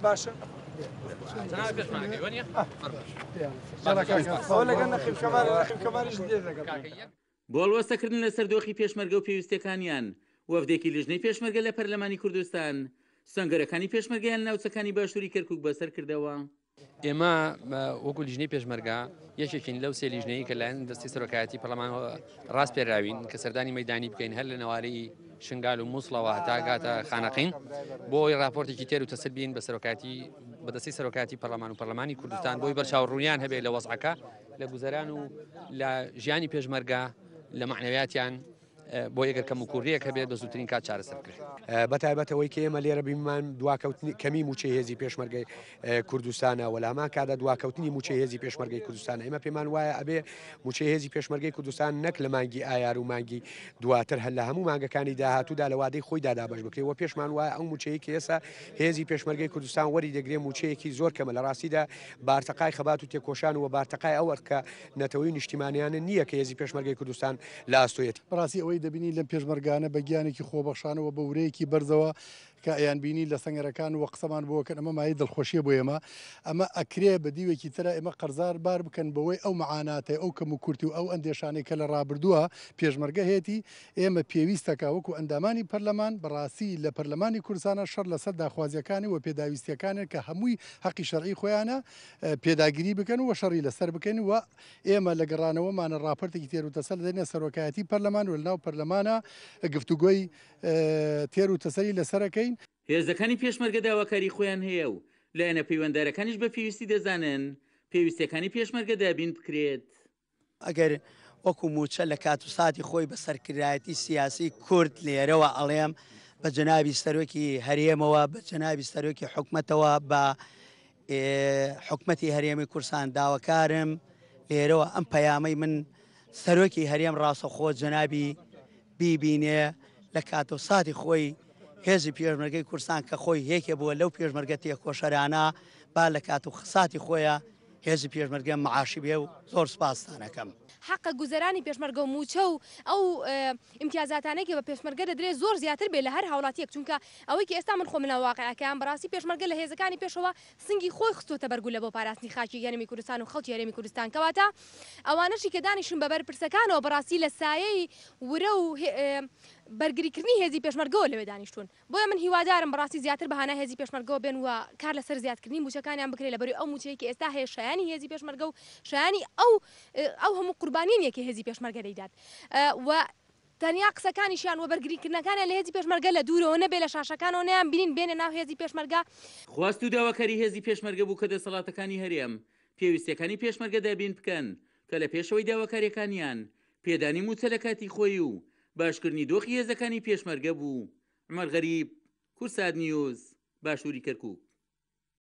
باشە بۆڵوەستەکردن لەسەر دۆخی پێشمەرگە و پێویستەکانیان وەفدێکی لیژنەی پێشمەرگە لە پەرلەمانی کوردستان سەنگەرەکانی پێشمەرگیان ناوچەکانی باشووری کەرکووک بەسەر کردەوە. ئێمە وەکو لیژنەی پێشمەرگا یەکێکین لەو سێ لیژنەی کە لایەن دەستی سەرۆکایەتی پەرلەمانەوە ڕاست پێراوین کە سەردانی مەیدانی بکەین هەر لە نەوارەی شنگال و مووسڵەوە هەتا گاتە خانەقین بۆی راپۆرتێکی تێر و تەسەر بین بە سەرۆکاتی بەدەستی سەرۆکاتی پەرلەمان و پەرلەمانی کوردستان بۆی بەرچاوڕوونیان هەبێت لە وەزعەکە لە گوزەران و لە ژیانی پێشمەرگا لە معنەویاتیان بۆ یەگەر کەم و کوڕیەک هەبێت بە زووترین کات چارەسەر بکرێت. بەتایبەتەوەی کە ئێمە لێرە بیمان دواکەوتنی کەمی موچەی هێزی پێشمەرگەی کوردستانە وەلامان کادا دواکەوتنی موچەی هێزی پێشمەرگەی کوردستانە ئێمە پێمان وایە ئەبێ موچەی هێزی پێشمەرگەی کوردستان نەک لە مانگی ئایار و مانگی دواتر هەر لە هەموو مانگەکانی داهاتوودا لە وادەی خۆی دادابش بکرێت و پێشمان وایە ئەو موچەیە کە ئێستا هێزی پێشمەرگەی کوردستان وەری دەگرێت موچەیەکی زۆر کەمە لە ڕاستیدا بارتەقای خەبات و تێکۆشان و بارتەقای ئەوە کە نەتەوەی نیشتیمانیانە نییە کە هێزی پێشمەرگەی کوردستان لە ئاستۆیەتی بەڕاستی ئەوەی دەبینی لەم پێشمەرگانە بە گیانێکی خۆبەخشانەوە بە ورەیەکی بەرزەوە کە ئەیان بینی لە سەنگەرەکان وە قسەمان بۆکەن ئەمە مای دڵخۆشیە بۆ ئەمە ئەکرێ بە دیوێکی ترە ئێمە قەرزار بار بکەن بەوەی ئەو معاناتە ئەو کەم و کورتی و ئەو ئەندێشانەی کە لە ڕابردووە پێشمەرگە هێتی ئێمە پێویستەکە وەکو ئەندامانی پەرلەمان بەڕاستی لە پەرلەمانی کوردستانە شەڕ لەسەر داخوازیەکانی و پێداویستیەکانن کە هەمووی حەقی شەرعی خۆیانە پێداگیری بکەن و شەڕی لەسەر بکەن و ئێمە لە گەڕانەوەمانە راپۆرتێکی تێر و تەسەر دێنێ سەرۆکایەتی پەرلەمان و لەناو پەرلەمانە گفتوگۆی تێر و تەسەری لەسەرەکەین. هێزەکانی پێشمەرگە داواکاری خۆیان هەیە و لایەنە پەیوەنددارەکانیش بە پێویستی دەزانن پێویستەکانی پێشمەرگە دابین بکرێت. ئەگەر وەکو موچە لە کات و ساتی خۆی بە سەرکردایەتی سیاسی کورد لێرەوە ئەڵێم بە جەنابی سەرۆکی هەرێمەوە بە جەنابی سەرۆکی حکومەتەوە بە حکومەتی هەرێمی کوردستان داواکارم لێرەوە ئەم پەیامەی من سەرۆکی هەرێم ڕاستەخۆ جەنابی بیبینێ لە کات و ساتی خۆی هێزی پێشمەرگەی کوردستان کە خۆی هێکێ بووە لەو پێشمەرگە تێکۆشەرانە با لە کات و ساتی خۆیە هێزی پێشمەرگە معاشی بێ و زۆر سپاسدانەکەم. حق گوزەرانی پێشمەرگە و موچە و ئەو ئیمتیازاتانێکی بە پێشمەرگە دەدرێت زۆر زیاتر بێت لە هەر هاوڵاتیەک چونکە ئەوەی کە ئێستا من خۆ منە واقعەکەیان بەڕاستی پێشمەرگە لە هێزەکانی پێشەوە سنگی خۆی خستۆتە بەرگول لە بۆ پاراستنی خاکی هەرێمی کوردستان و خەڵکی هەرێمی کوردستان کەواتە ئەوانەشی کە دانیشن بە بەرپرسەکانەوە بەڕاستی لە سایەی ورە و بەرگریکردنی هێزی پێشمەرگەوە لەوێ دانیشتون بۆیە من هیوادارم بەڕاستی زیاتر بەهانە هێزی پێشمەرگەوە بێن و کار لەسەر زیادکردنی موچەکانیان بکرێت لەبەری ئەو موچەیەکی ئێستا هەیە شایانی هێزی پێشمەرگە و شایانی ئەو هەموو قوربانیەکی هێزی پێشمەرگە دەیدات و تەنیا قسەکانیشیان و بەرگریکردنەکانیان لە هێزی پێشمەرگە لە دوورەوە نەبێ لە شاشەکانەوە نەیان بینین بێنە ناو هێزی پێشمەرگە خواست و داواکاری هێزی پێشمەرگە بوو کە دەسەڵاتەکانی هەرێم پێویستەکانی پێشمەرگە دابین بکەن کە لە پێشەوەی داواکاریەکانیان پێدانی موچە لە کاتی خۆی و باشکردنی دۆخی هێزەکانی پێشمەرگە بوو. عومەر غەریب، کورسات نیوز، باشووری کەرکووک.